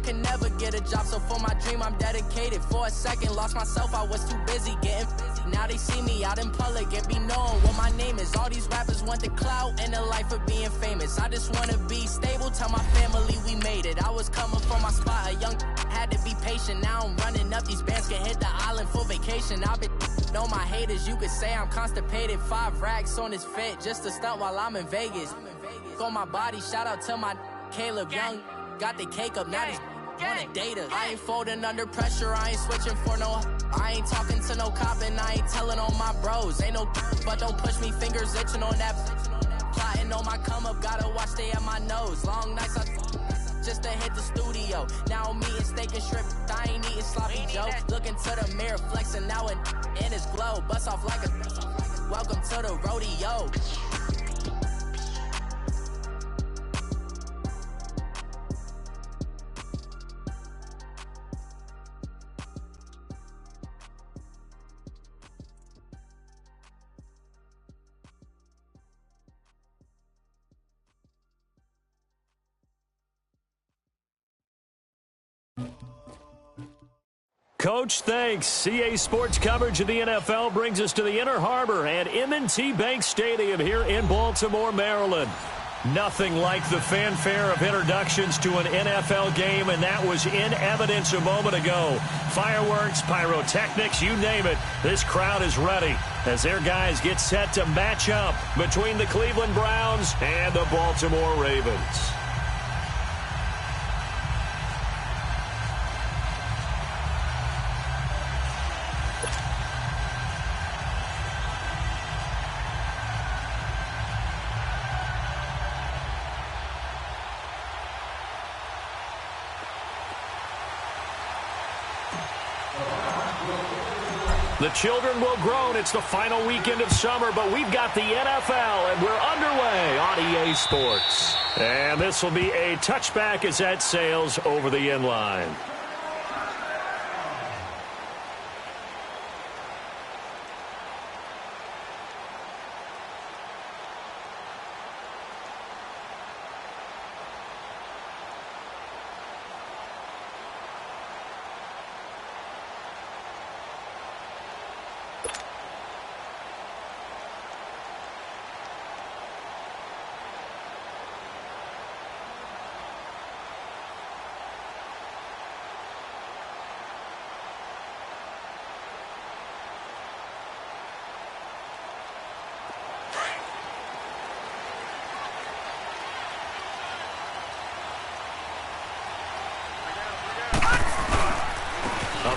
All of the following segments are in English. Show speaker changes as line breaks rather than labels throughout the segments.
could never get a job, so for my dream I'm dedicated. For a second, lost myself, I was too busy getting busy. Now they see me out in public and be knowing what my name is. All these rappers want the clout and the life of being famous. I just wanna be stable, tell my family we made it. I was coming from my spot, a young had to be patient. Now I'm running up, these bands can hit the island for vacation. I've been know my haters, you could say I'm constipated. 5 racks on his fit, just to stunt while I'm in Vegas. On my body, shout out to my Caleb Young. Got the cake up, now these wanna date us. I ain't folding under pressure, I ain't switching for no. I ain't talking to no cop and I ain't telling on my bros. Ain't no but don't push me, fingers itching on that. Plotting on my come up, gotta watch stay at my nose. Long nights just to hit the studio. Now I'm eating steak and shrimp, I ain't eating sloppy Joe. Looking to the mirror, flexing now and in his glow. Bust off like a welcome to the rodeo.
Coach, thanks. CA Sports coverage of the NFL brings us to the Inner Harbor at M&T Bank Stadium here in Baltimore, Maryland. Nothing like the fanfare of introductions to an NFL game, and that was in evidence a moment ago. Fireworks, pyrotechnics, you name it. This crowd is ready as their guys get set to match up between the Cleveland Browns and the Baltimore Ravens. The children will groan. It's the final weekend of summer, but we've got the NFL, and we're underway on EA Sports. And this will be a touchback as that sails over the end line.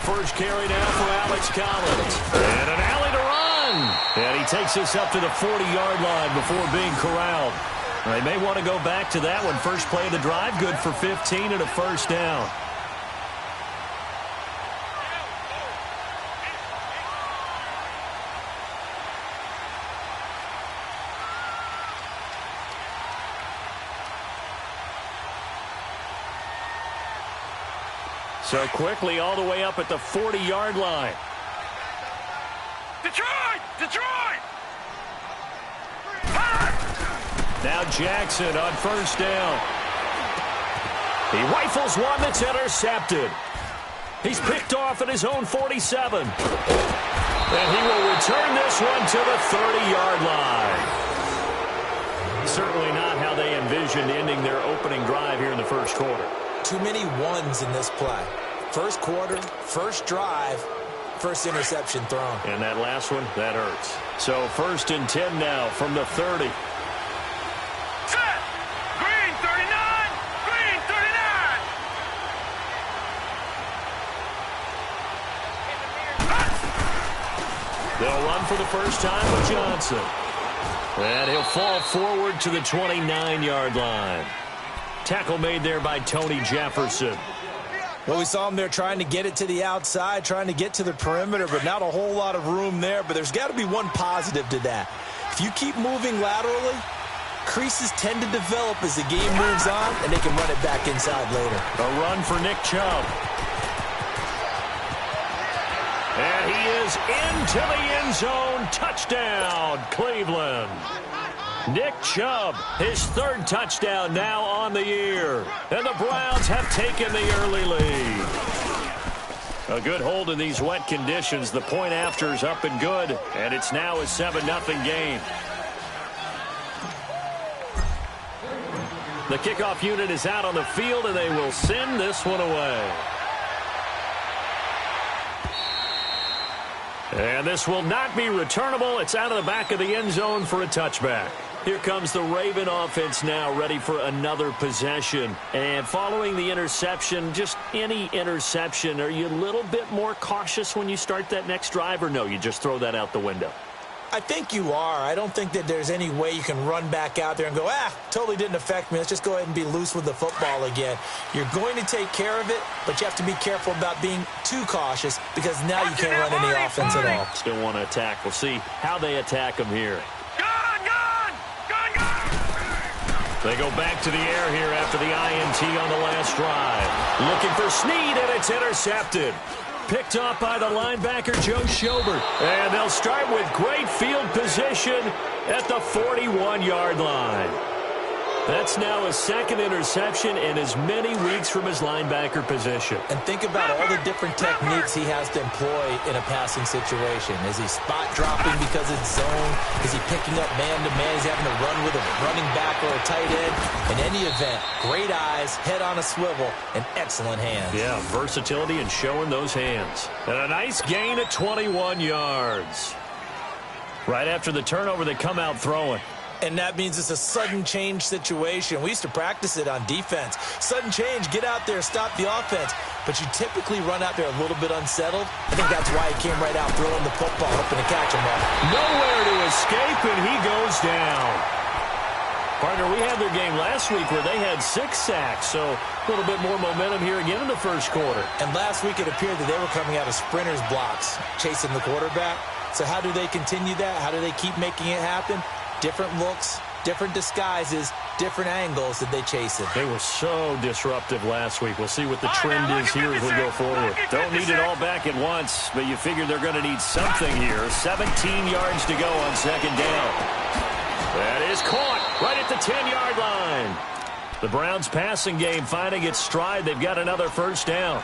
First carry now for Alex Collins. And an alley to run. And he takes us up to the 40-yard line before being corralled. They may want to go back to that one. First play of the drive, good for 15 and a first down. So quickly all the way up at the 40-yard line.
Detroit! Detroit!
Now Jackson on first down. He rifles one that's intercepted. He's picked off at his own 47. And he will return this one to the 30-yard line. Certainly not how they envisioned ending their opening drive here in the first quarter.
Too many ones in this play. First quarter, first drive, first interception thrown.
And that last one, that hurts. So 1st and 10 now from the 30.
Set! Green 39! Green 39!
They'll run for the first time with Johnson. And he'll fall forward to the 29-yard line. Tackle made there by Tony Jefferson.
Well, we saw him there trying to get it to the outside, trying to get to the perimeter, but not a whole lot of room there. But there's got to be one positive to that. If you keep moving laterally, creases tend to develop as the game moves on, and they can run it back inside later.
A run for Nick Chubb. And he is into the end zone. Touchdown, Cleveland. Nick Chubb, his third touchdown now on the year. And the Browns have taken the early lead. A good hold in these wet conditions. The point after is up and good, and it's now a 7-0 game. The kickoff unit is out on the field, and they will send this one away. And this will not be returnable. It's out of the back of the end zone for a touchback. Here comes the Raven offense now, ready for another possession. And following the interception, just any interception, are you a little bit more cautious when you start that next drive, or no, you just throw that out the window?
I think you are. I don't think that there's any way you can run back out there and go, totally didn't affect me. Let's just go ahead and be loose with the football again. You're going to take care of it, but you have to be careful about being too cautious because now you can't run any offense at all.
Still want to attack. We'll see how they attack them here. They go back to the air here after the INT on the last drive. Looking for Snead, and it's intercepted. Picked off by the linebacker, Joe Schobert. And they'll start with great field position at the 41-yard line. That's now a second interception in as many weeks from his linebacker position. And think about all the different techniques he has to employ in a passing situation. Is he spot dropping because it's zone? Is he picking up man-to-man? Is he having to run with a running back or a tight end? In any event, great eyes, head on a swivel, and excellent hands. Yeah, versatility and showing those hands. And a nice gain at 21 yards. Right after the turnover, they come out throwing. And that means it's a sudden change situation. We used to practice it on defense. Sudden change, get out there, stop the offense. But you typically run out there a little bit unsettled. I think that's why he came right out throwing the football, hoping to catch him up. Nowhere to escape, and he goes down. Partner, we had their game last week where they had 6 sacks, so a little bit more momentum here again in the first quarter. And last week it appeared that they were coming out of sprinters blocks, chasing the quarterback. So how do they continue that? How do they keep making it happen? Different looks, different disguises, different angles that they chase it. They were so disruptive last week. We'll see what the trend is here as we go forward. Don't need it all back at once, but you figure they're going to need something here. 17 yards to go on second down. That is caught right at the 10-yard line. The Browns passing game finding its stride. They've got another first down.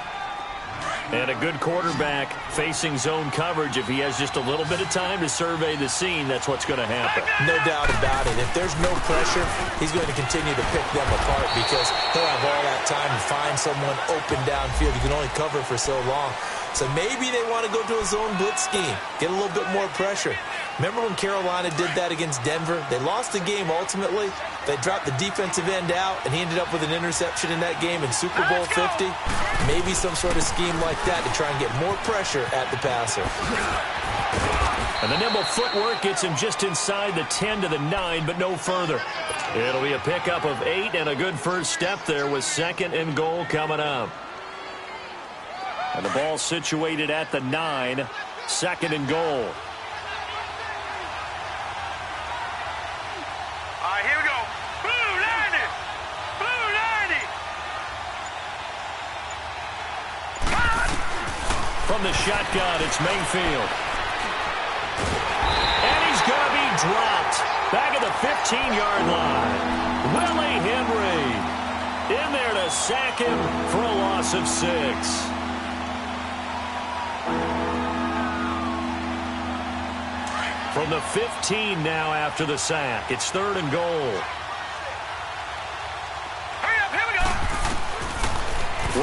And a good quarterback facing zone coverage. If he has just a little bit of time to survey the scene, that's what's going to happen. No doubt about it. If there's no pressure, he's going to continue to pick them apart because he'll have all that time to find someone open downfield. You can only cover for so long. So maybe they want to go to a zone blitz scheme, get a little bit more pressure. Remember when Carolina did that against Denver? They lost the game ultimately. They dropped the defensive end out, and he ended up with an interception in that game in Super Bowl 50. Maybe some sort of scheme like that to try and get more pressure at the passer. And the nimble footwork gets him just inside the 10 to the 9, but no further. It'll be a pickup of 8 and a good first step there with second and goal coming up. And the ball situated at the 9, second and goal.
Here we go. Blue 90. Blue 90.
From the shotgun, it's Mayfield. And he's going to be dropped. Back at the 15-yard line. Willie Henry in there to sack him for a loss of 6. From the 15 now after the sack. It's third and goal.
Hurry up, here we go.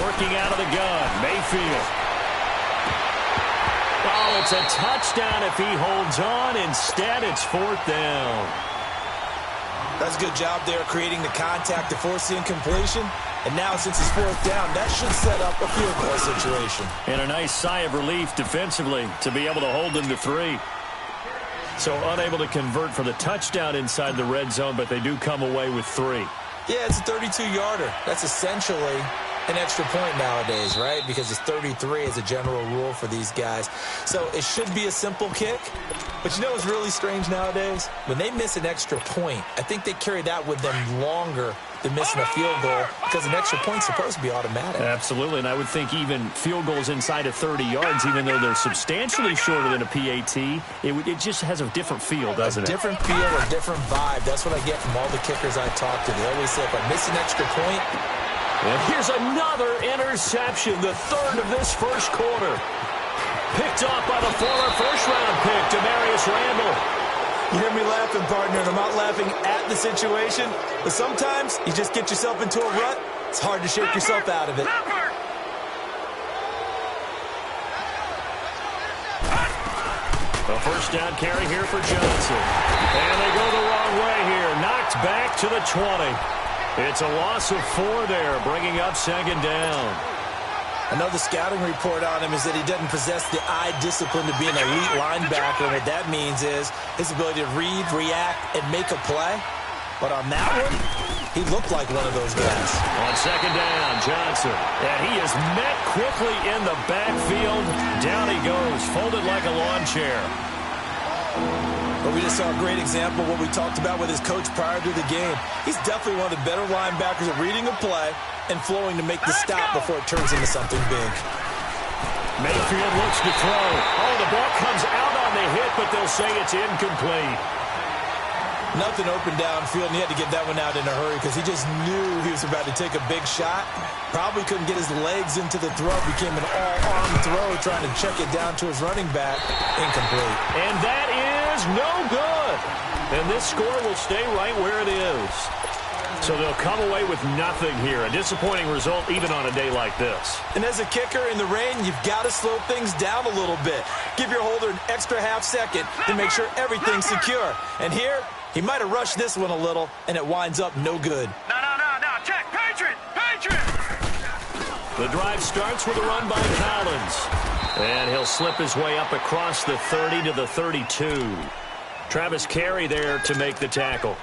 Working out of the gun, Mayfield. Oh, it's a touchdown if he holds on. Instead, it's fourth down.
That's a good job there creating the contact to force the incompletion. And now since it's fourth down, that should set up a field goal situation.
And a nice sigh of relief defensively to be able to hold them to 3. So unable to convert for the touchdown inside the red zone, but they do come away with 3.
Yeah, it's a 32-yarder. That's essentially an extra point nowadays, right? Because it's 33 as a general rule for these guys. So it should be a simple kick. But you know what's really strange nowadays? When they miss an extra point, I think they carry that with them longer than missing a field goal because an extra point's supposed to be automatic.
Absolutely, and I would think even field goals inside of 30 yards, even though they're substantially shorter than a PAT, it just has a different feel, doesn't it?
A different feel, a different vibe. That's what I get from all the kickers I talk to. They always say, if I miss an extra point.
And here's another interception, the third of this first quarter. Picked off by the former first-round pick, Demarius Randall.
You hear me laughing, partner, and I'm not laughing at the situation, but sometimes you just get yourself into a rut. It's hard to shake yourself out of it.
A first down carry here for Johnson. And they go the wrong way here. Knocked back to the 20. It's a loss of 4 there, bringing up second down.
I know the scouting report on him is that he doesn't possess the eye discipline to be an elite linebacker. And what that means is his ability to read, react, and make a play. But on that one, he looked like one of those guys.
On second down, Johnson. And he is met quickly in the backfield. Down he goes, folded like a lawn chair.
But we just saw a great example of what we talked about with his coach prior to the game. He's definitely one of the better linebackers at reading a play and flowing to make the stop before it turns into something big.
Mayfield looks to throw. Oh, the ball comes out on the hit, but they'll say it's incomplete.
Nothing open downfield, and he had to get that one out in a hurry because he just knew he was about to take a big shot. Probably couldn't get his legs into the throw. Became an all-arm throw, trying to check it down to his running back. Incomplete.
And that is no good. And this score will stay right where it is. So they'll come away with nothing here. A disappointing result even on a day like this.
And as a kicker in the rain, you've got to slow things down a little bit. Give your holder an extra half second to make sure everything's secure. And here, he might have rushed this one a little, and it winds up no good.
No. Check. Patriot.
The drive starts with a run by Collins. And he'll slip his way up across the 30 to the 32. Travis Carey there to make the tackle.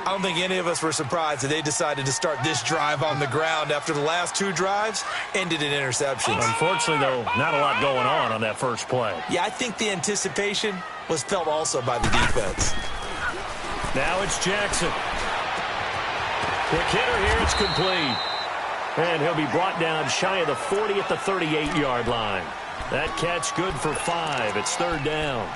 I don't think any of us were surprised that they decided to start this drive on the ground after the last 2 drives ended in interceptions.
Unfortunately, though, not a lot going on that first play.
Yeah, I think the anticipation was felt also by the defense.
Now it's Jackson. Quick hitter here, it's complete. And he'll be brought down shy of the 40 at the 38-yard line. That catch good for 5. It's third down.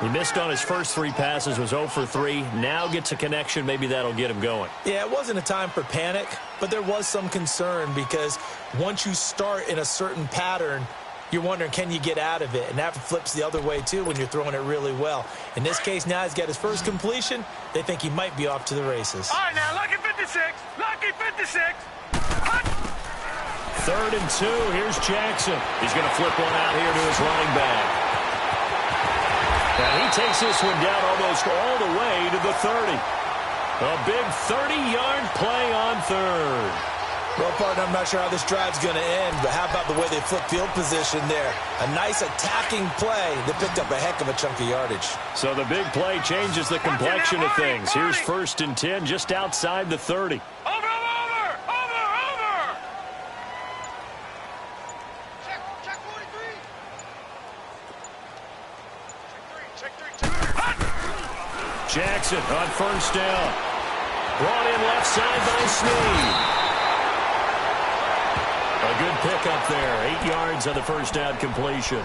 He missed on his first 3 passes, was 0 for 3. Now gets a connection. Maybe that'll get him going.
Yeah, it wasn't a time for panic, but there was some concern because once you start in a certain pattern, you're wondering, can you get out of it? And that flips the other way, too, when you're throwing it really well. In this case, now he's got his first completion. They think he might be off to the races.
All right, now, lucky 56. Lucky 56.
Third and 2. Here's Jackson. He's going to flip one out here to his running back. And he takes this one down almost all the way to the 30. A big 30-yard play on third.
Well, partner, I'm not sure how this drive's going to end, but how about the way they flip field position there? A nice attacking play that picked up a heck of a chunk of yardage.
So the big play changes the complexion of things. Here's first and 10 just outside the 30.
Over. Check 43. Check 3.
Jackson on first down. Brought in left side by Snead. A good pickup there. 8 yards on the first down completion.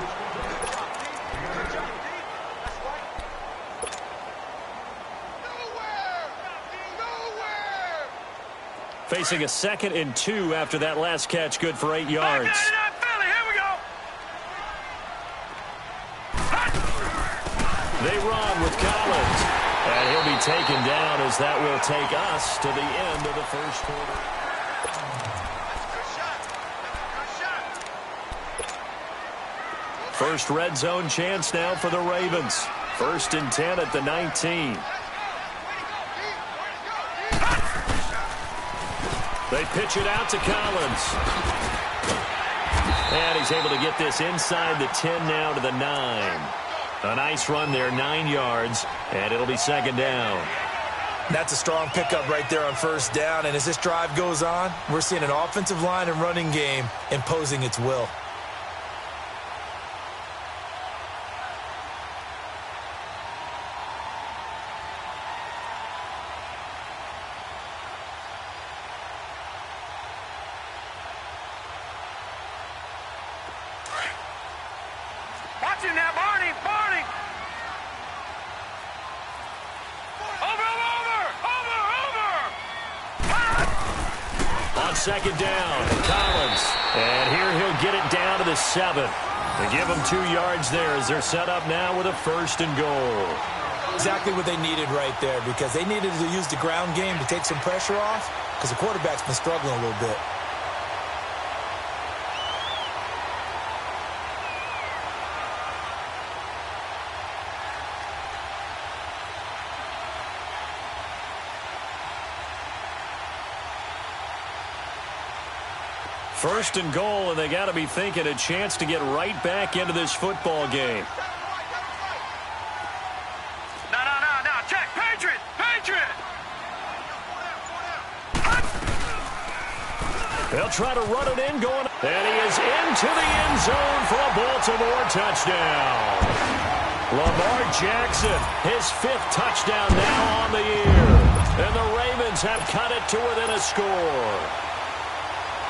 Facing a 2nd and 2 after that last catch. Good for 8 yards. They run with Collins. And he'll be taken down as that will take us to the end of the first quarter. First red zone chance now for the Ravens. First and 10 at the 19. They pitch it out to Collins. And he's able to get this inside the 10 now to the 9. A nice run there, 9 yards, and it'll be second down.
That's a strong pickup right there on first down. And as this drive goes on, we're seeing an offensive line and running game imposing its will.
Watching now, Barney.
On second down, Collins. And here he'll get it down to the 7. They give him 2 yards there as they're set up now with a 1st and goal.
Exactly what they needed right there, because they needed to use the ground game to take some pressure off, because the quarterback's been struggling a little bit.
First and goal, and they got to be thinking a chance to get right back into this football game.
No. Check. Patriot.
They'll try to run it in, going, and he is into the end zone for a Baltimore touchdown. Lamar Jackson, his 5th touchdown now on the year. And the Ravens have cut it to within a score.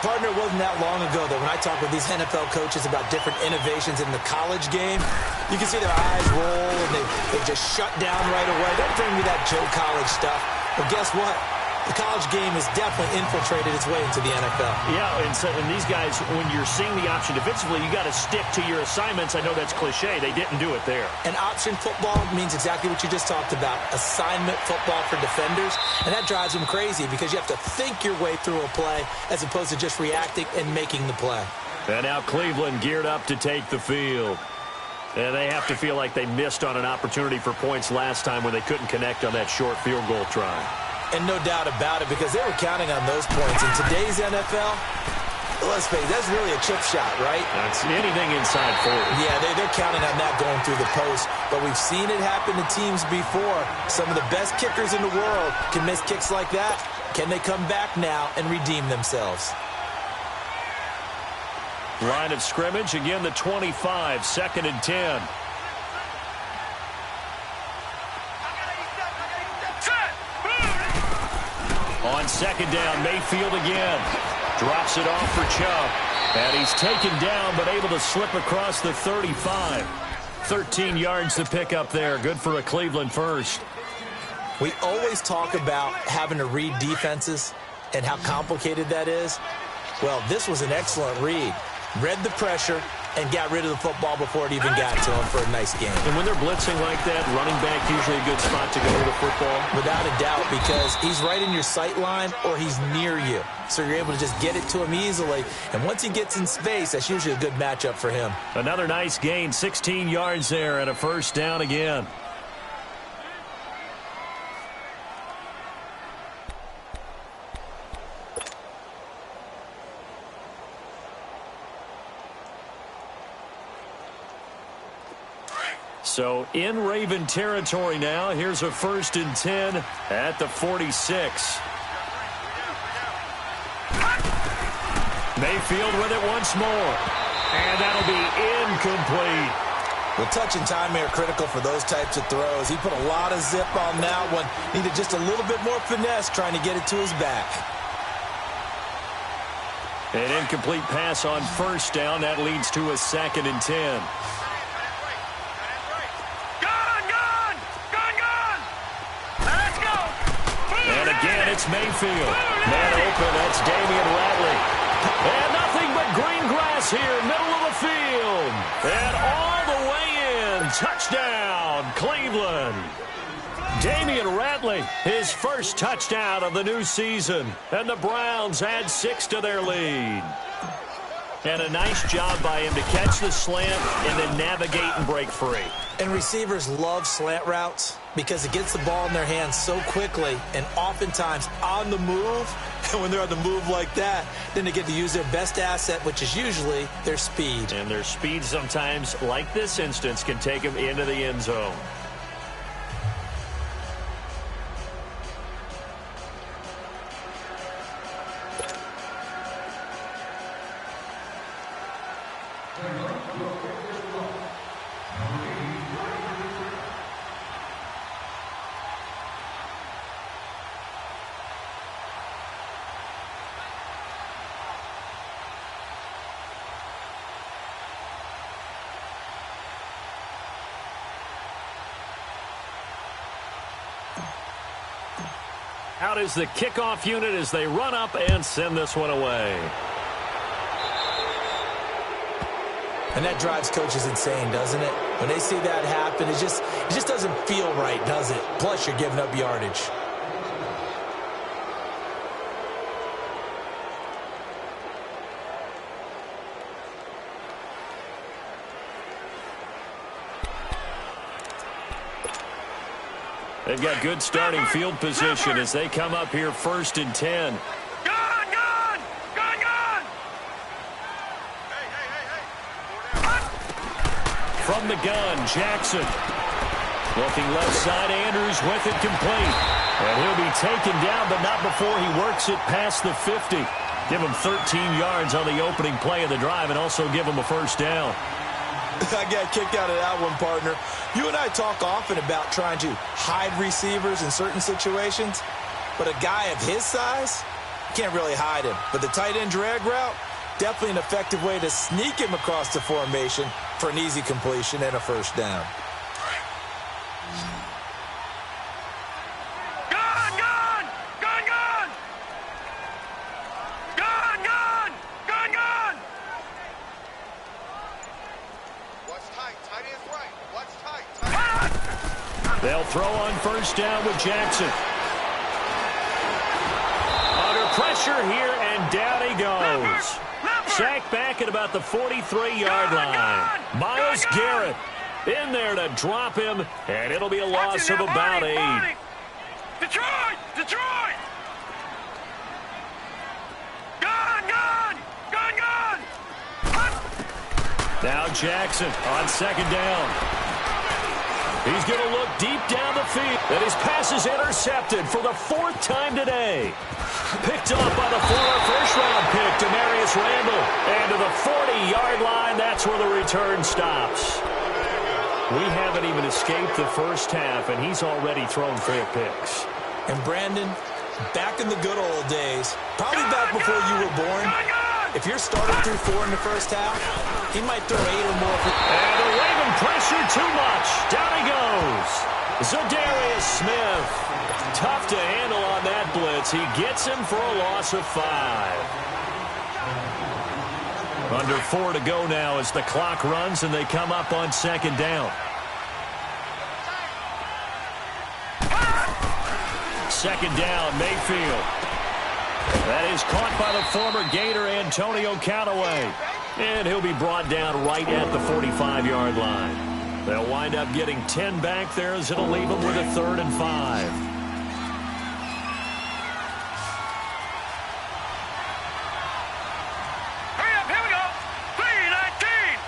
Partner, it wasn't that long ago that when I talk with these NFL coaches about different innovations in the college game, you can see their eyes roll and they just shut down right away. Don't bring me that Joe College stuff. But guess what? The college game has definitely infiltrated its way into the NFL.
Yeah, and these guys, when you're seeing the option defensively, you got to stick to your assignments. I know that's cliche. They didn't do it there.
And option football means exactly what you just talked about, assignment football for defenders. And that drives them crazy because you have to think your way through a play as opposed to just reacting and making the play.
And now Cleveland geared up to take the field. And they have to feel like they missed on an opportunity for points last time when they couldn't connect on that short field goal try.
And no doubt about it, because they were counting on those points. In today's NFL, let's face it, that's really a chip shot, right?
That's anything inside 40.
Yeah, they're counting on that going through the post. But we've seen it happen to teams before. Some of the best kickers in the world can miss kicks like that. Can they come back now and redeem themselves?
Line of scrimmage, again the 25, 2nd and 10. On second down, Mayfield again. Drops it off for Chubb. And he's taken down, but able to slip across the 35. 13 yards to pick up there. Good for a Cleveland first.
We always talk about having to read defenses and how complicated that is. Well, this was an excellent read. Read the pressure and got rid of the football before it even got to him for a nice game.
And when they're blitzing like that, running back usually a good spot to go to the football?
Without a doubt, because he's right in your sight line or he's near you. So you're able to just get it to him easily. And once he gets in space, that's usually a good matchup for him.
Another nice gain, 16 yards there and a 1st down again. So in Raven territory now. Here's a 1st and 10 at the 46. Mayfield with it once more. And that'll be incomplete.
Well, touch and time are critical for those types of throws. He put a lot of zip on that one. Needed just a little bit more finesse trying to get it to his back.
An incomplete pass on 1st down. That leads to a 2nd and 10. Again, it's Mayfield. Man open, that's Damian Ratley. And nothing but green grass here, middle of the field. And all the way in. Touchdown, Cleveland. Damian Ratley, his first touchdown of the new season. And the Browns add 6 to their lead. And a nice job by him to catch the slant and then navigate and break free.
And receivers love slant routes because it gets the ball in their hands so quickly and oftentimes on the move. And when they're on the move like that, then they get to use their best asset, which is usually their speed.
And their speed sometimes, like this instance, can take them into the end zone. Out is the kickoff unit as they run up and send this one away.
And that drives coaches insane, doesn't it? When they see that happen, it just doesn't feel right, does it? Plus, you're giving up yardage.
They've got good starting field position as they come up here 1st and 10.
Gone!
From the gun, Jackson. Looking left side, Andrews with it complete. And he'll be taken down, but not before he works it past the 50. Give him 13 yards on the opening play of the drive and also give him a first down.
I got kicked out of that one, partner. You and I talk often about trying to hide receivers in certain situations, but a guy of his size, you can't really hide him. But the tight end drag route, definitely an effective way to sneak him across the formation for an easy completion and a first down.
They'll throw on first down with Jackson. Under pressure here, and down he goes. Sacked back at about the 43-yard line. Myles Garrett in there to drop him, and it'll be a loss of about 8.
Detroit!
Now Jackson on second down. He's going to look deep down the field. And his pass is intercepted for the 4th time today. Picked off by the former first-round pick, Demarius Randall. And to the 40-yard line, that's where the return stops. We haven't even escaped the first half, and he's already thrown 4 picks.
And Brandon, back in the good old days, probably back before you were born, if your starter threw 4 in the first half, he might throw 8 or more.
And the Raven pressure too much. Down he goes. Zadarius Smith. Tough to handle on that blitz. He gets him for a loss of 5. Under 4 to go now as the clock runs and they come up on second down. Second down, Mayfield. That is caught by the former Gator, Antonio Callaway. And he'll be brought down right at the 45-yard line. They'll wind up getting 10 back there as it'll leave them with a 3rd and 5.
Hurry up, here we go. 3-19.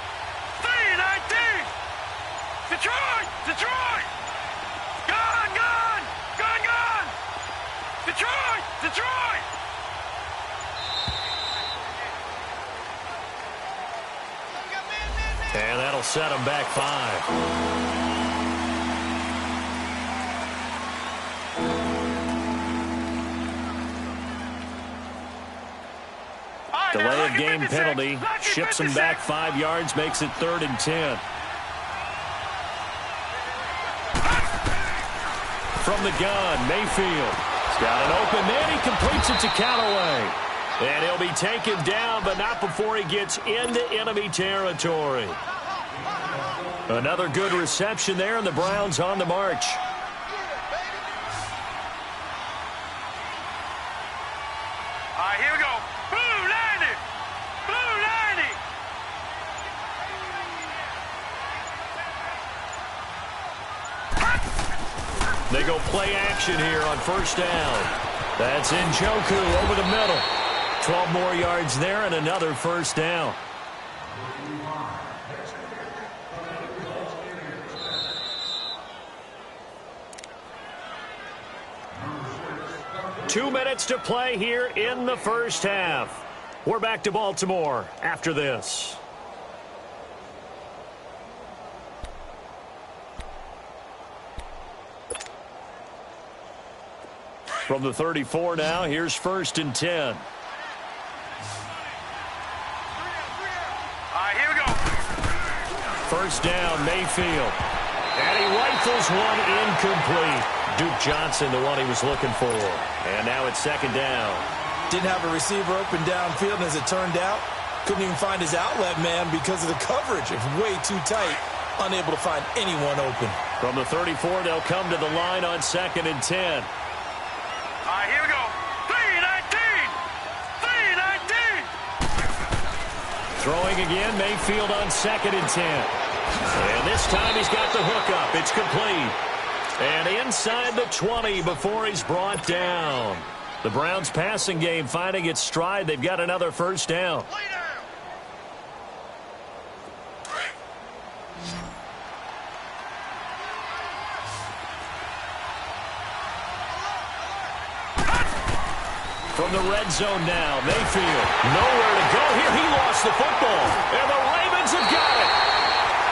Detroit. Gone. Detroit.
And that'll set them back 5. Delay of game penalty. Ships them back 5 yards, makes it 3rd and 10. From the gun, Mayfield. He's got an open man. He completes it to Callaway. And he'll be taken down, but not before he gets into enemy territory. Another good reception there, and the Browns on the march.
All right, here we go. Blue 90.
They go play action here on first down. That's Njoku over the middle. 12 more yards there and another first down. Two minutes to play here in the first half. We're back to Baltimore after this. From the 34 now, here's 1st and 10.
All right, here we go.
1st down, Mayfield. And he rifles one incomplete. Duke Johnson, the one he was looking for. And now it's 2nd down.
Didn't have a receiver open downfield, and as it turned out, couldn't even find his outlet man because of the coverage. It's way too tight, unable to find anyone open.
From the 34, they'll come to the line on 2nd and 10.
All right, here we go. 3-19. 3-19.
Throwing again, Mayfield on 2nd and 10. And this time he's got the hook up. It's complete. And inside the 20 before he's brought down. The Browns passing game finding its stride. They've got another 1st down. From the red zone now, Mayfield. Nowhere to go here. He lost the football. And the Ravens have got it.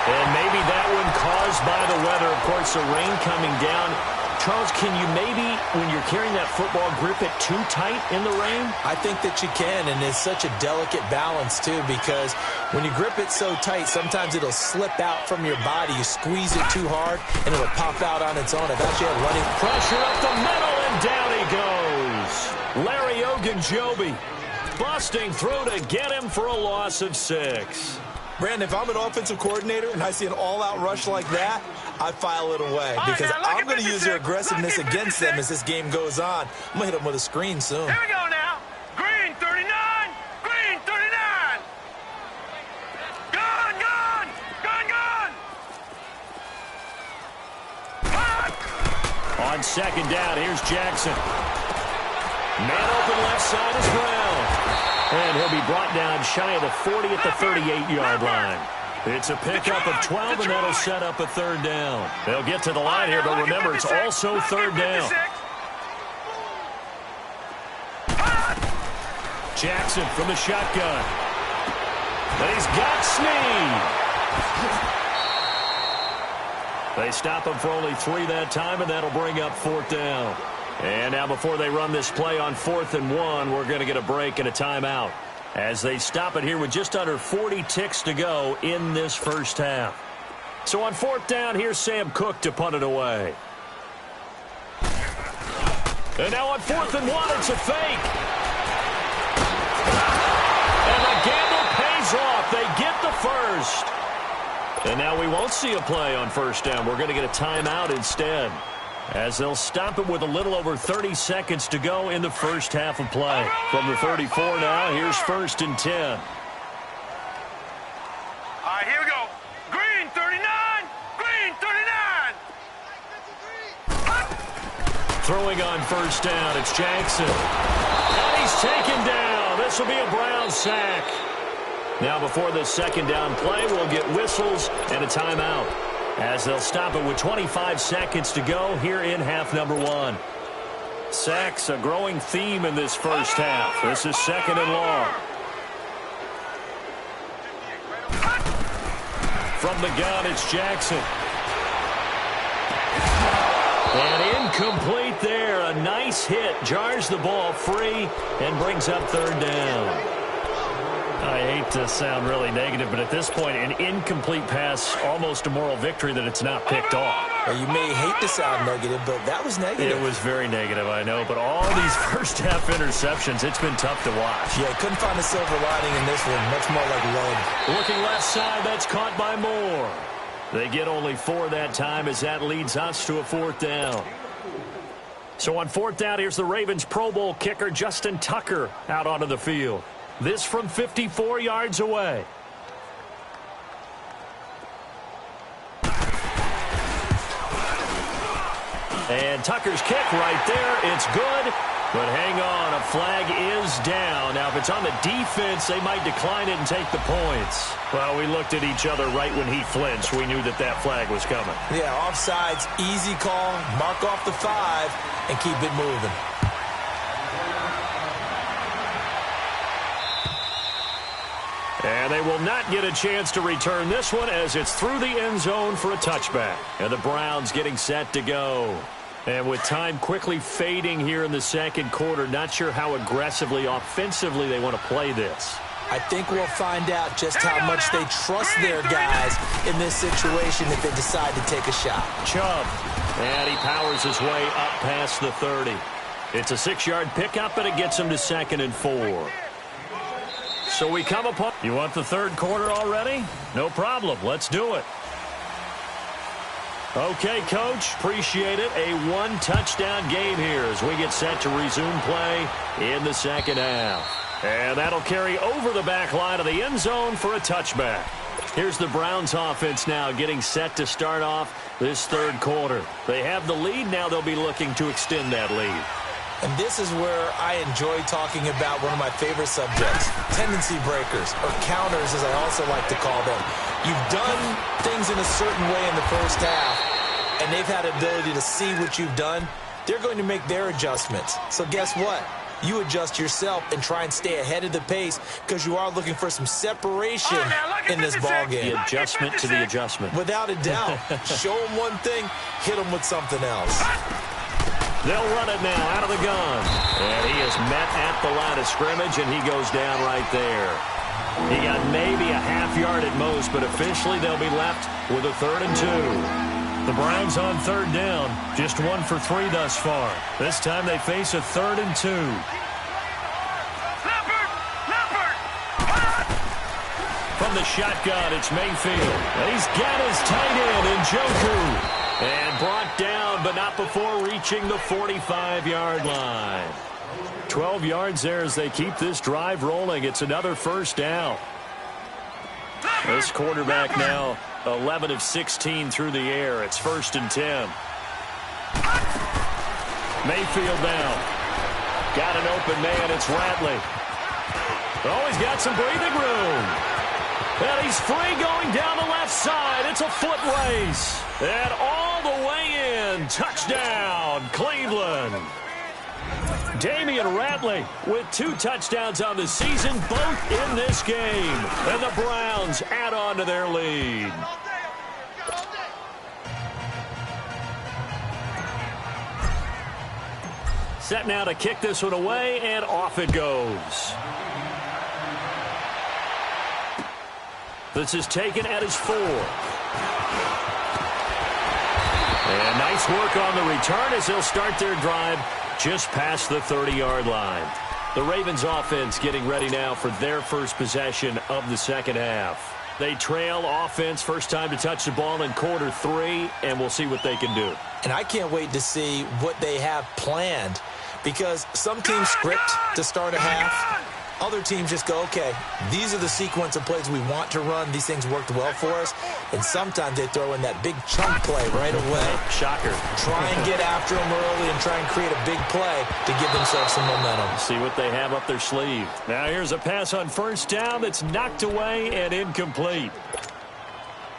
And maybe that one caused by the weather. Of course, the rain coming down. Charles, can you maybe, when you're carrying that football, grip it too tight in the rain?
I think that you can, and it's such a delicate balance, too, because when you grip it so tight, sometimes it'll slip out from your body. You squeeze it too hard, and it'll pop out on its own. I've actually had running
pressure up the middle, and down he goes. Larry Ogunjobi busting through to get him for a loss of 6.
Brandon, if I'm an offensive coordinator and I see an all-out rush like that, I file it away because I'm going to use their aggressiveness against them as this game goes on. I'm going to hit them with a screen soon.
Here we go now. Green 39. Green 39. Gone, gone. Gone, gone.
On 2nd down, here's Jackson. Man open left side is Brown. And he'll be brought down shy of the 40 at the 38-yard line. It's a pickup of 12, and that'll set up a 3rd down. They'll get to the line here, but remember, it's also 3rd down. Jackson from the shotgun. And he's got Snead. They stop him for only 3 that time, and that'll bring up 4th down. And now before they run this play on 4th and 1, we're going to get a break and a timeout as they stop it here with just under 40 ticks to go in this 1st half. So on 4th down, here's Sam Cook to punt it away. And now on 4th and 1, it's a fake. And the gamble pays off. They get the 1st. And now we won't see a play on 1st down. We're going to get a timeout instead, as they'll stop it with a little over 30 seconds to go in the 1st half of play. From the 34 now, here's 1st and 10.
All right, here we go. Green 39. Green 39.
Throwing on 1st down, it's Jackson. And he's taken down. This will be a Brown sack. Now before the 2nd down play, we'll get whistles and a timeout, as they'll stop it with 25 seconds to go here in half number 1. Sacks, a growing theme in this 1st half. This is 2nd and long. From the gun, it's Jackson. And incomplete there. A nice hit. Jars the ball free and brings up 3rd down. I hate to sound really negative, but at this point, an incomplete pass, almost a moral victory that it's not picked off.
Well, you may hate to sound negative, but that was negative.
It was very negative, I know, but all these 1st half interceptions, it's been tough to watch.
Yeah, couldn't find a silver lining in this one. Much more like lead.
Looking left side, that's caught by Moore. They get only 4 that time, as that leads us to a 4th down. So on 4th down, here's the Ravens Pro Bowl kicker, Justin Tucker, out onto the field. This from 54 yards away. And Tucker's kick right there. It's good. But hang on, a flag is down. Now, if it's on the defense, they might decline it and take the points. Well, we looked at each other right when he flinched. We knew that that flag was coming.
Yeah, offsides, easy call. Mark off the 5 and keep it moving.
And they will not get a chance to return this one, as it's through the end zone for a touchback. And the Browns getting set to go. And with time quickly fading here in the second quarter, not sure how aggressively, offensively they want to play this.
I think we'll find out just how much they trust their guys in this situation if they decide to take a shot.
Chubb, and he powers his way up past the 30. It's a 6-yard pickup, and it gets him to 2nd and 4. So we come upon... You want the third quarter already? No problem. Let's do it. Okay, Coach, appreciate it. A one-touchdown game here as we get set to resume play in the second half. And that'll carry over the back line of the end zone for a touchback. Here's the Browns offense now getting set to start off this third quarter. They have the lead. Now they'll be looking to extend that lead.
And this is where I enjoy talking about one of my favorite subjects, tendency breakers, or counters as I also like to call them. You've done things in a certain way in the first half, and they've had the ability to see what you've done. They're going to make their adjustments. So guess what? You adjust yourself and try and stay ahead of the pace because you are looking for some separation in this ball game.
The adjustment to the adjustment.
Without a doubt. Show them one thing, hit them with something else.
They'll run it now out of the gun. And he is met at the line of scrimmage, and he goes down right there. He got maybe a half yard at most, but officially they'll be left with a 3rd and 2. The Browns on 3rd down, just 1 for 3 thus far. This time they face a 3rd and 2. From the shotgun, it's Mayfield. And he's got his tight end in Njoku. And brought down, but not before reaching the 45-yard line. 12 yards there as they keep this drive rolling. It's another first down. This quarterback now 11 of 16 through the air. It's 1st and 10. Mayfield now. Got an open man. It's Ratley. Oh, he's got some breathing room. And he's free going down the left side. It's a foot race. And all the way in. Touchdown, Cleveland. Damian Ratley with 2 touchdowns on the season, both in this game. And the Browns add on to their lead. Set now to kick this one away, and off it goes. This is taken at his 4. And nice work on the return as they'll start their drive just past the 30-yard line. The Ravens offense getting ready now for their first possession of the second half. They trail offense, first time to touch the ball in quarter 3, and we'll see what they can do.
And I can't wait to see what they have planned because some teams script to start a half. Other teams just go, okay, these are the sequence of plays we want to run. These things worked well for us. And sometimes they throw in that big chunk play right away.
Shocker.
Try and get after them early and try and create a big play to give themselves some momentum.
See what they have up their sleeve. Now here's a pass on first down that's knocked away and incomplete.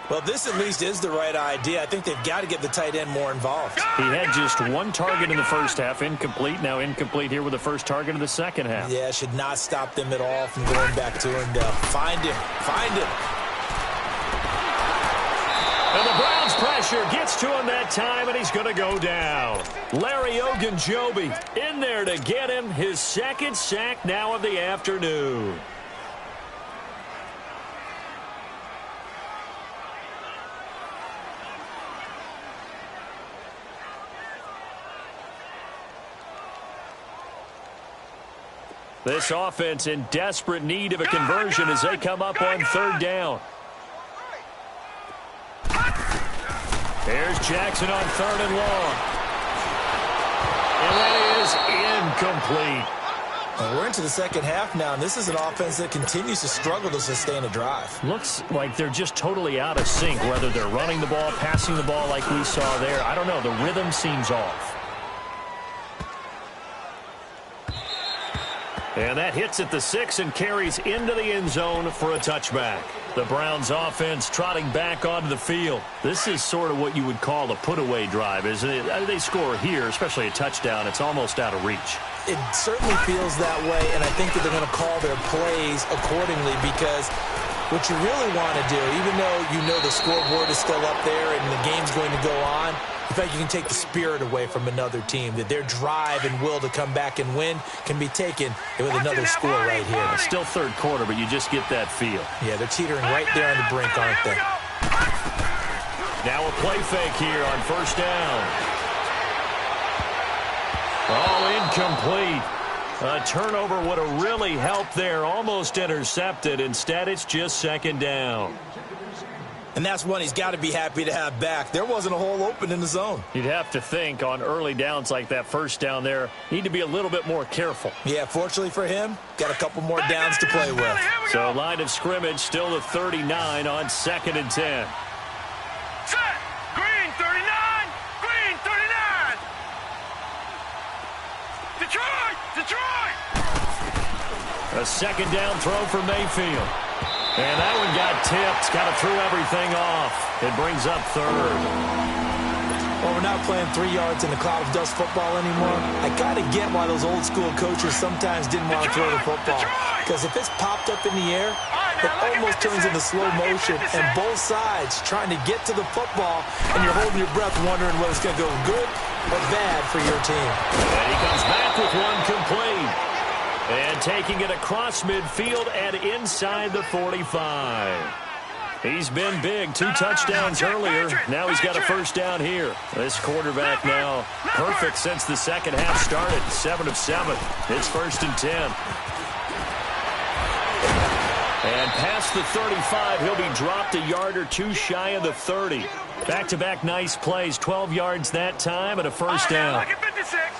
Well, this at least is the right idea. I think they've got to get the tight end more involved.
He had just 1 target in the first half, incomplete. Now incomplete here with the first target of the second half.
Yeah, should not stop them at all from going back to him, though. Find him. Find him.
And the Browns pressure gets to him that time, and he's going to go down. Larry Ogunjobi in there to get him his 2nd sack now of the afternoon. This offense in desperate need of a conversion as they come up on 3rd down. There's Jackson on 3rd and long. And that is incomplete.
Well, we're into the second half now, and this is an offense that continues to struggle to sustain a drive.
Looks like they're just totally out of sync, whether they're running the ball, passing the ball like we saw there. I don't know. The rhythm seems off. And that hits at the 6 and carries into the end zone for a touchback. The Browns offense trotting back onto the field. This is sort of what you would call a put-away drive, isn't it? They score here, especially a touchdown. It's almost out of reach.
It certainly feels that way, and I think that they're going to call their plays accordingly because what you really want to do, even though you know the scoreboard is still up there and the game's going to go on, I feel like you can take the spirit away from another team, that their drive and will to come back and win can be taken with another score right here.
It's still third quarter, but you just get that feel.
Yeah, they're teetering right there on the brink, aren't they?
Now a play fake here on first down. Oh, incomplete. A turnover would have really helped there. Almost intercepted. Instead, it's just second down.
And that's one he's got to be happy to have back. There wasn't a hole open in the zone.
You'd have to think on early downs like that first down there, need to be a little bit more careful.
Yeah, fortunately for him, got a couple more downs to play with.
So line of scrimmage still the 39 on 2nd and 10.
Set. Green 39. Green 39. Detroit.
A second down throw for Mayfield. And that one got tipped. Kind of threw everything off. It brings up third.
Well, we're not playing 3 yards in the cloud of dust football anymore. I got to get why those old school coaches sometimes didn't want to throw the football. Because if it's popped up in the air, it almost turns into slow motion. And both sides trying to get to the football, and you're holding your breath wondering whether it's going to go good or bad for your team.
And he comes back with one complete. And taking it across midfield and inside the 45. He's been big. 2 touchdowns earlier. Now he's got a first down here. This quarterback now perfect since the second half started. 7 of 7. It's 1st and 10. And past the 35, he'll be dropped a yard or 2 shy of the 30. Back-to-back nice plays. 12 yards that time and a first down.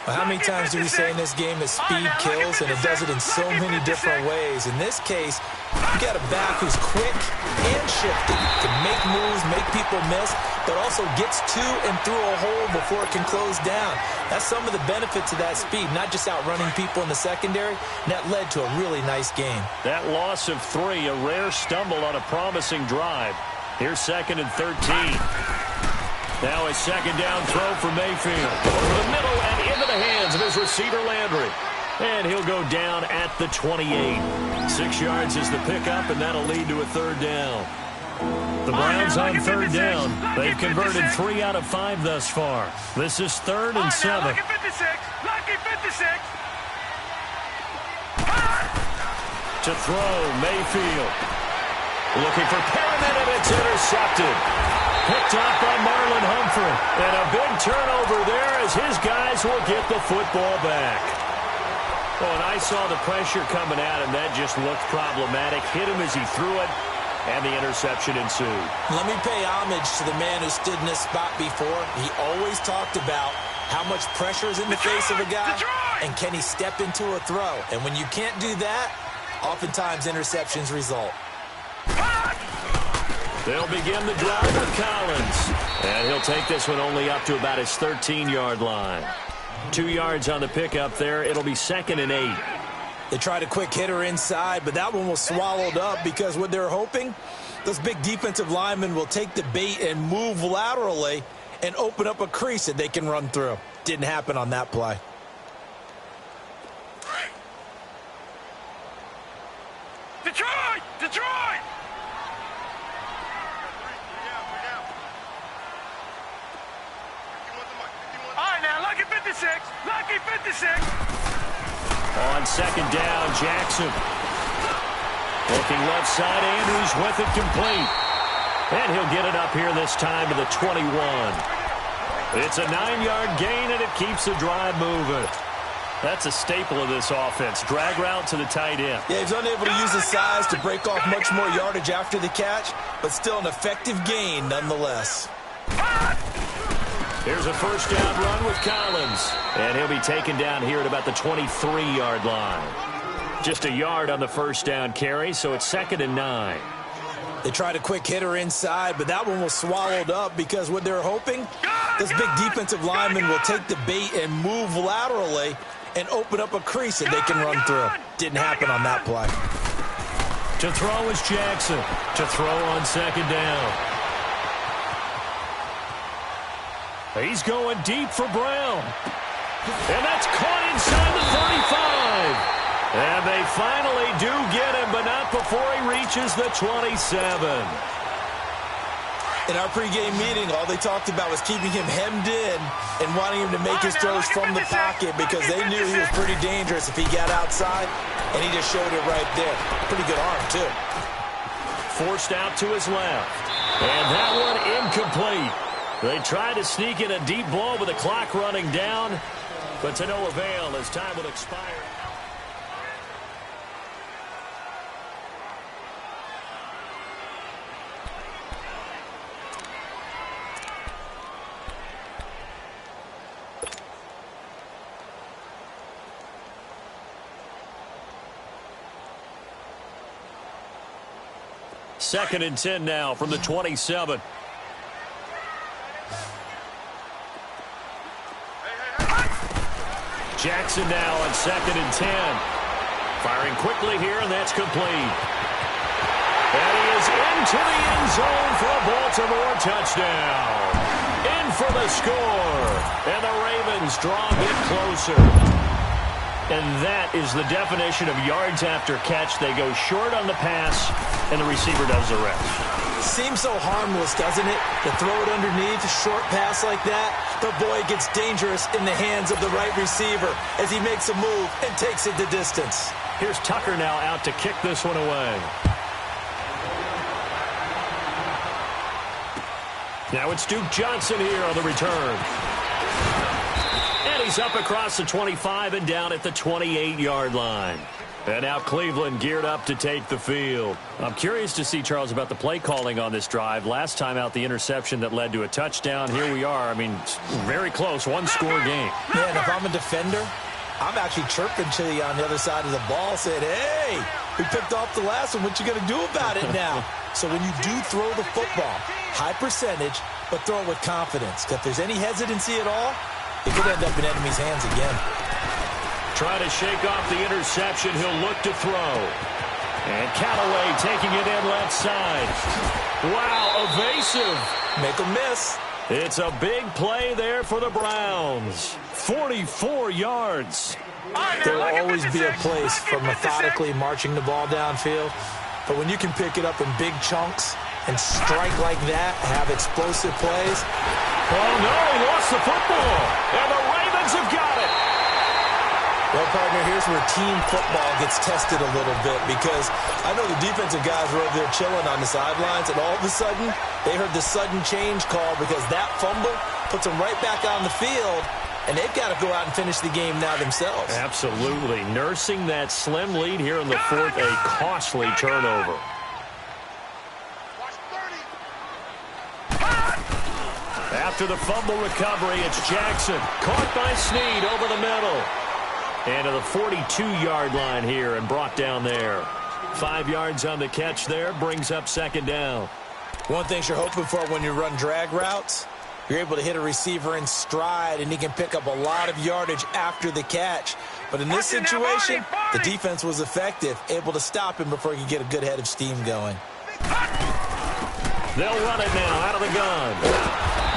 Well, how many times do we say in this game that speed kills, and it does it in so many different ways? In this case, you got a back who's quick and shifty, can make moves, make people miss, but also gets to and through a hole before it can close down. That's some of the benefits of that speed, not just outrunning people in the secondary. And that led to a really nice game.
That loss of 3, a rare stumble on a promising drive. Here's 2nd and 13. Now a second down throw for Mayfield. Over the middle and into the hands of his receiver, Landry. And he'll go down at the 28. 6 yards is the pickup, and that'll lead to a third down. The Browns on third down. They've converted 3 out of 5 thus far. This is 3rd and 7.
Lucky 56. Lucky 56.
To throw, Mayfield. Looking for Perriman, and it's intercepted. Picked off by Bal Rmnfl. And a big turnover there as his guys will get the football back. Oh, and I saw the pressure coming at him. That just looked problematic. Hit him as he threw it, and the interception ensued.
Let me pay homage to the man who stood in this spot before. He always talked about how much pressure is in the face of a guy, and can he step into a throw. And when you can't do that, oftentimes interceptions result.
They'll begin the drive with Collins. And he'll take this one only up to about his 13-yard line. 2 yards on the pickup there. It'll be 2nd and 8.
They tried a quick hitter inside, but that one was swallowed up because what they're hoping, those big defensive linemen will take the bait and move laterally and open up a crease that they can run through. Didn't happen on that play.
Detroit! Detroit! All right, now, lucky 56. Lucky 56.
On second down, Jackson. Looking left side, Andrews with it complete. And he'll get it up here this time to the 21. It's a 9-yard gain, and it keeps the drive moving. That's a staple of this offense. Drag route to the tight end.
Yeah, he's unable to use his size to break off much more yardage after the catch, but still an effective gain nonetheless.
Here's a first down run with Collins. And he'll be taken down here at about the 23-yard line. Just a yard on the first down carry, so it's 2nd and 9.
They tried a quick hitter inside, but that one was swallowed up because what they're hoping, this big defensive lineman will take the bait and move laterally and open up a crease that they can run through. Didn't happen on that play.
To throw is Jackson. To throw on second down. He's going deep for Brown. And that's caught inside the 35. And they finally do get him, but not before he reaches the 27.
In our pregame meeting, all they talked about was keeping him hemmed in and wanting him to make his throws from the pocket because they knew he was pretty dangerous if he got outside, and he just showed it right there. Pretty good arm, too.
Forced out to his left. And that one incomplete. They tried to sneak in a deep ball with the clock running down, but to no avail as time will expire. Second and 10 now from the 27. Jackson now on second and 10. Firing quickly here, and that's complete. And he is into the end zone for a Baltimore touchdown. In for the score. And the Ravens draw a bit closer. And that is the definition of yards after catch. They go short on the pass, and the receiver does the rest.
Seems so harmless, doesn't it? To throw it underneath, a short pass like that. But, boy, it gets dangerous in the hands of the right receiver as he makes a move and takes it the distance.
Here's Tucker now out to kick this one away. Now it's Duke Johnson here on the return. And he's up across the 25 and down at the 28-yard line. And now Cleveland geared up to take the field. I'm curious to see, Charles, about the play calling on this drive. Last time out, the interception that led to a touchdown. Here we are. I mean, very close, one-score game.
Yeah, and if I'm a defender, I'm actually chirping to you on the other side of the ball, saying, hey, we picked off the last one. What you going to do about it now? So when you do throw the football, high percentage, but throw it with confidence. Because if there's any hesitancy at all, it could end up in enemy's hands again.
Trying to shake off the interception. He'll look to throw. And Callaway taking it in left side. Wow, evasive.
Make a miss.
It's a big play there for the Browns. 44 yards.
There will always be a place for methodically marching the ball downfield. But when you can pick it up in big chunks and strike like that, have explosive plays.
Oh, no, he lost the football. And the Ravens have got it.
Well, partner, here's where team football gets tested a little bit because I know the defensive guys were over there chilling on the sidelines, and all of a sudden, they heard the sudden change call because that fumble puts them right back on the field, and they've got to go out and finish the game now themselves.
Absolutely. Nursing that slim lead here in the fourth, a costly turnover. After the fumble recovery, it's Jackson. Caught by Snead over the middle. And to the 42-yard line here and brought down there. 5 yards on the catch there, brings up second down.
One thing you're hoping for when you run drag routes, you're able to hit a receiver in stride, and he can pick up a lot of yardage after the catch. But in this situation, the defense was effective, able to stop him before he could get a good head of steam going.
They'll run it now out of the gun.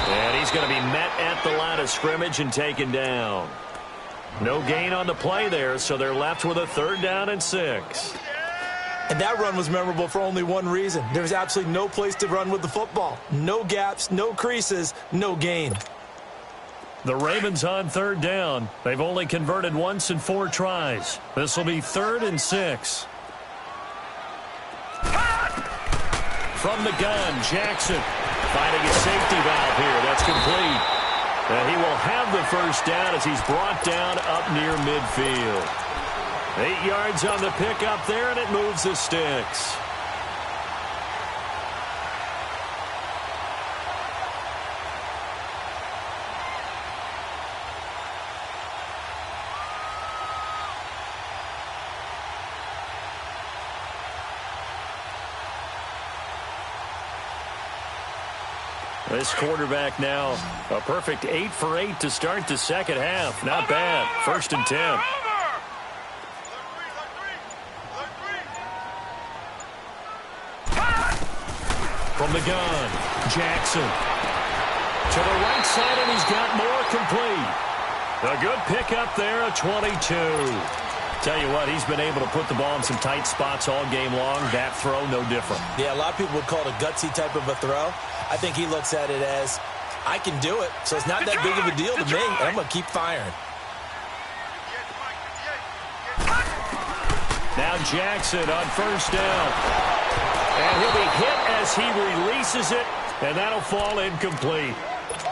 And he's going to be met at the line of scrimmage and taken down. No gain on the play there, so they're left with a 3rd down and 6.
And that run was memorable for only one reason. There was absolutely no place to run with the football. No gaps, no creases, no gain.
The Ravens on 3rd down. They've only converted once in 4 tries. This will be 3rd and 6. From the gun, Jackson finding a safety valve here. That's complete. And he will have the first down as he's brought down up near midfield. 8 yards on the pickup there, and it moves the sticks. This quarterback now, a perfect 8 for 8 to start the second half. Not bad. 1st and 10. From the gun, Jackson. To the right side, and he's got more complete. A good pickup there, a 22. Tell you what, he's been able to put the ball in some tight spots all game long. That throw, no different.
Yeah, a lot of people would call it a gutsy type of a throw. I think he looks at it as, I can do it, so it's not that big of a deal to me, and I'm going to keep firing.
Now Jackson on first down. And he'll be hit as he releases it, and that'll fall incomplete.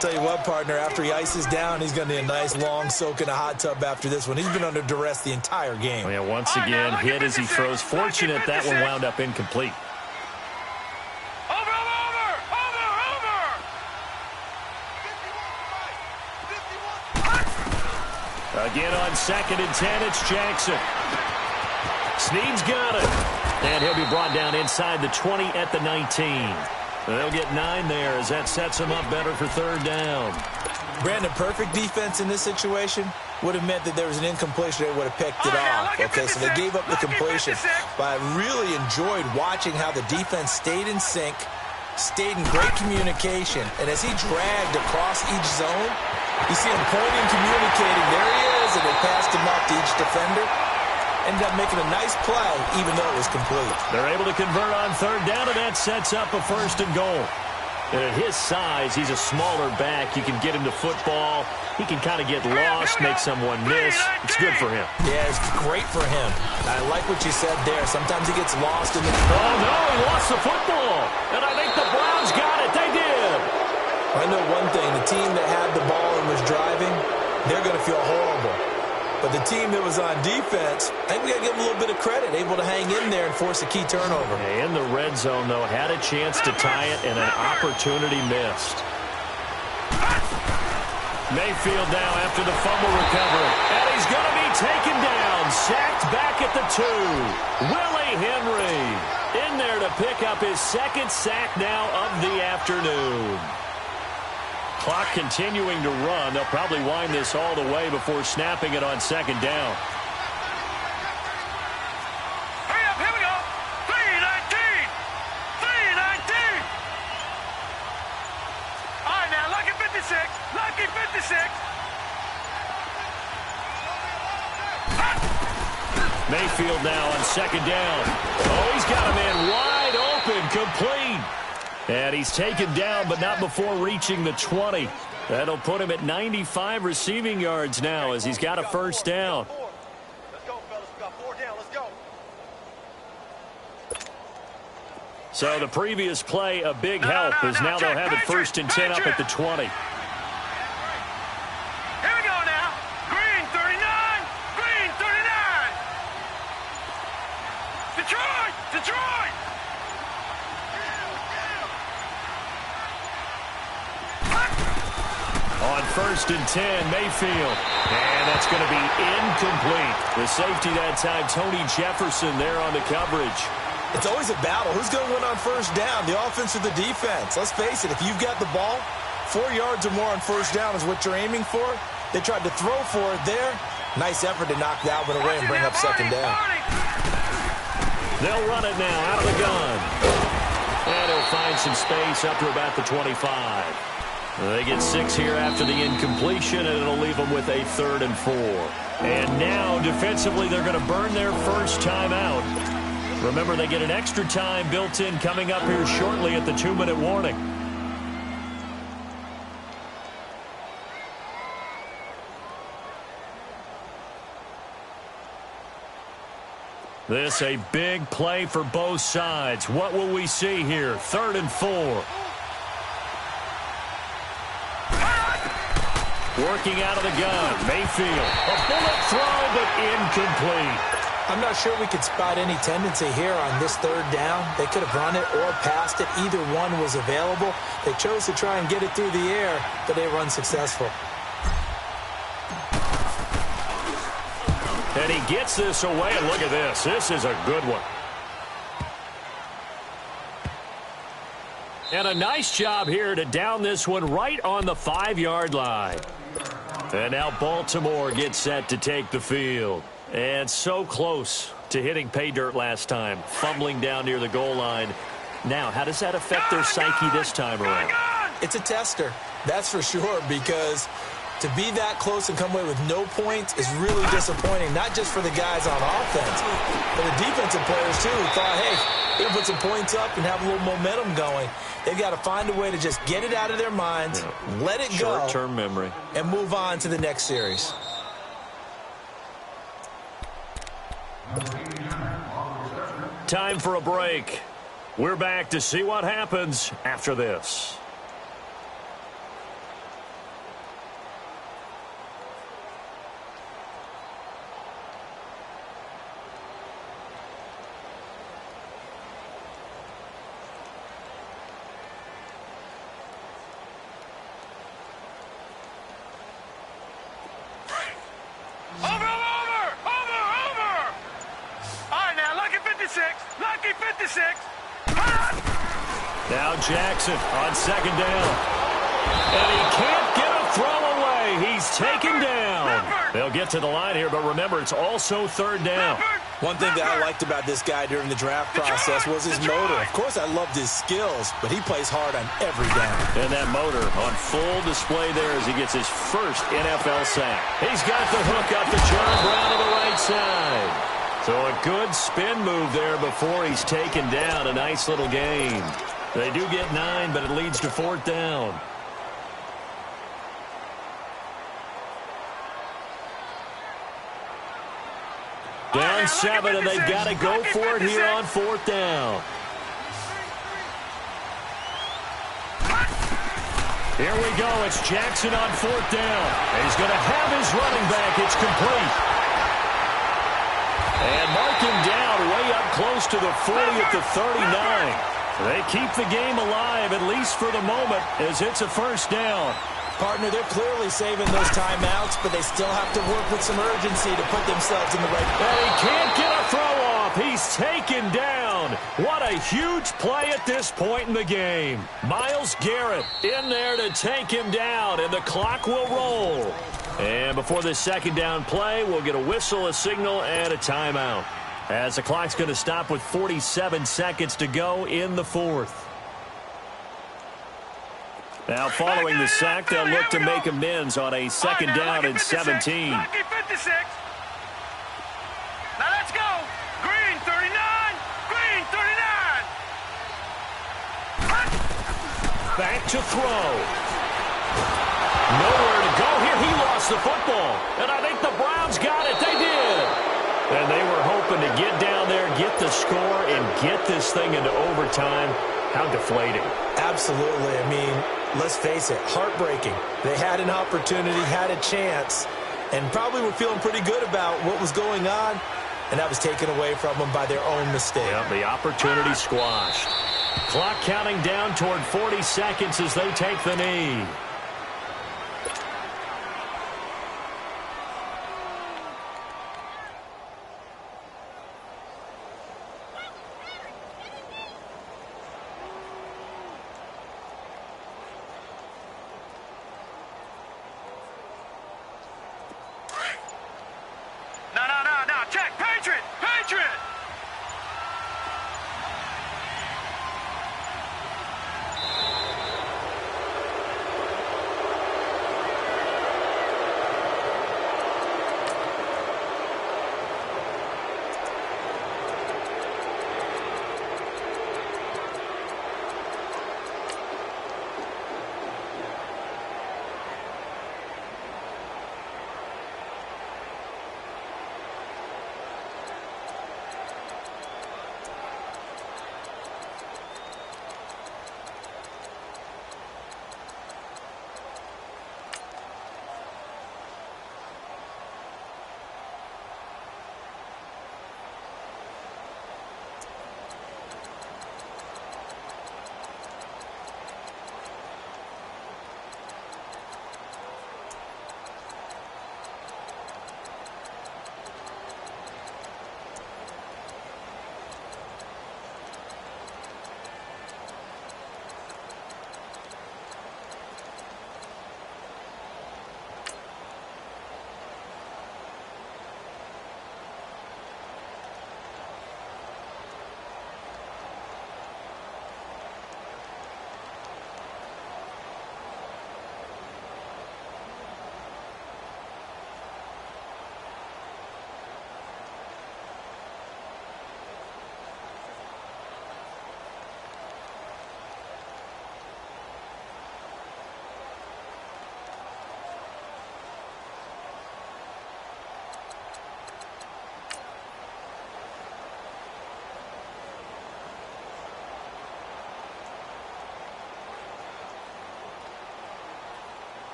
Tell you what, partner, after he ices down, he's going to need a nice long soak in a hot tub after this one. He's been under duress the entire game.
Yeah, once again, hit as he throws. Fortunate that one wound up incomplete. Again on 2nd and 10, it's Jackson. Snead's got it. And he'll be brought down inside the 20 at the 19. They'll get 9 there as that sets them up better for 3rd down.
Brandon, perfect defense in this situation would have meant that there was an incompletion. They would have picked it off. Okay, so they gave up the completion. But I really enjoyed watching how the defense stayed in sync, stayed in great communication, and as he dragged across each zone, you see him pointing, communicating. There he is, and they passed him off to each defender. Ended up making a nice play, even though it was complete.
They're able to convert on 3rd down, and that sets up a 1st and goal. And at his size, he's a smaller back. You can get him to football. He can kind of get lost, make someone miss. It's good for him.
Yeah, it's great for him. I like what you said there. Sometimes he gets lost in the...
Oh, no, he lost the football. And I think the Browns got it. They did.
I know one thing. The team that had the ball and was driving, they're going to feel horrible. But the team that was on defense, I think we got to give them a little bit of credit, able to hang in there and force a key turnover.
In the red zone, though, had a chance to tie it and an opportunity missed. Mayfield now after the fumble recovery. And he's going to be taken down, sacked back at the 2. Willie Henry in there to pick up his 2nd sack now of the afternoon. Clock continuing to run. They'll probably wind this all the way before snapping it on 2nd down.
Hurry up, here we go. 3:19. 3:19. All right, now, lucky 56. Lucky 56.
Mayfield now on 2nd down. Oh, he's got a man wide open, complete. And he's taken down, but not before reaching the 20. That'll put him at 95 receiving yards now as he's got a 1st down.
Let's go, fellas. We got 4 down. Let's go.
So the previous play, a big help, as now they'll have it 1st and 10 up at the 20.
Here we go now. Green 39. Green 39. Detroit. Detroit.
On 1st and 10, Mayfield. And that's going to be incomplete. The safety that time, Tony Jefferson there on the coverage.
It's always a battle. Who's going to win on 1st down, the offense or the defense? Let's face it, if you've got the ball, 4 yards or more on 1st down is what you're aiming for. They tried to throw for it there. Nice effort to knock that one away and bring up 2nd down.
They'll run it now out of the gun. And he'll find some space up to about the 25. They get 6 here after the incompletion, and it'll leave them with a 3rd and 4. And now, defensively, they're going to burn their first timeout. Remember, they get an extra time built in coming up here shortly at the 2-minute warning. This a big play for both sides. What will we see here? 3rd and 4. Working out of the gun, Mayfield. A bullet throw, but incomplete.
I'm not sure we could spot any tendency here on this 3rd down. They could have run it or passed it. Either one was available. They chose to try and get it through the air, but they were unsuccessful.
And he gets this away, and look at this. This is a good one. And a nice job here to down this one right on the 5-yard line. And now Baltimore gets set to take the field. And so close to hitting pay dirt last time, fumbling down near the goal line. Now, how does that affect their psyche this time around?
It's a tester, that's for sure, because to be that close and come away with no points is really disappointing, not just for the guys on offense, but the defensive players, too, who thought, hey, we're going to put some points up and have a little momentum going. They've got to find a way to just get it out of their minds, let it go.
Short-term memory.
And move on to the next series.
Time for a break. We're back to see what happens after this. Now Jackson on second down. And he can't get a throw away. He's taken down. They'll get to the line here, but remember, it's also third down.
One thing that I liked about this guy during the draft process was his motor. Of course, I loved his skills, but he plays hard on every down.
And that motor on full display there as he gets his first NFL sack. He's got the hook up to John Brown to the right side. So a good spin move there before he's taken down. A nice little gain. They do get 9, but it leads to fourth down. Down 7, and they've got to go for it here on fourth down. Here we go. It's Jackson on fourth down. And he's going to have his running back. It's complete. And mark him down way up close to the 40 at the 39. They keep the game alive, at least for the moment, as it's a first down.
Partner, they're clearly saving those timeouts, but they still have to work with some urgency to put themselves in the right place.
And he can't get a throw off. He's taken down. What a huge play at this point in the game. Myles Garrett in there to take him down, and the clock will roll. And before this second down play, we'll get a whistle, a signal, and a timeout, as the clock's going to stop with 47 seconds to go in the fourth. Now, following the sack, they'll look to make amends on a second down and 17.
Lucky 56. Now let's go. Green 39. Green 39.
Back to throw. Nowhere to go here. He lost the football. And I think the Browns got it. They did. And they were hoping to get down there, get the score, and get this thing into overtime. How deflating.
Absolutely. I mean, let's face it, heartbreaking. They had an opportunity, had a chance, and probably were feeling pretty good about what was going on, and that was taken away from them by their own mistake.
Yep, the opportunity squashed. Clock counting down toward 40 seconds as they take the knee.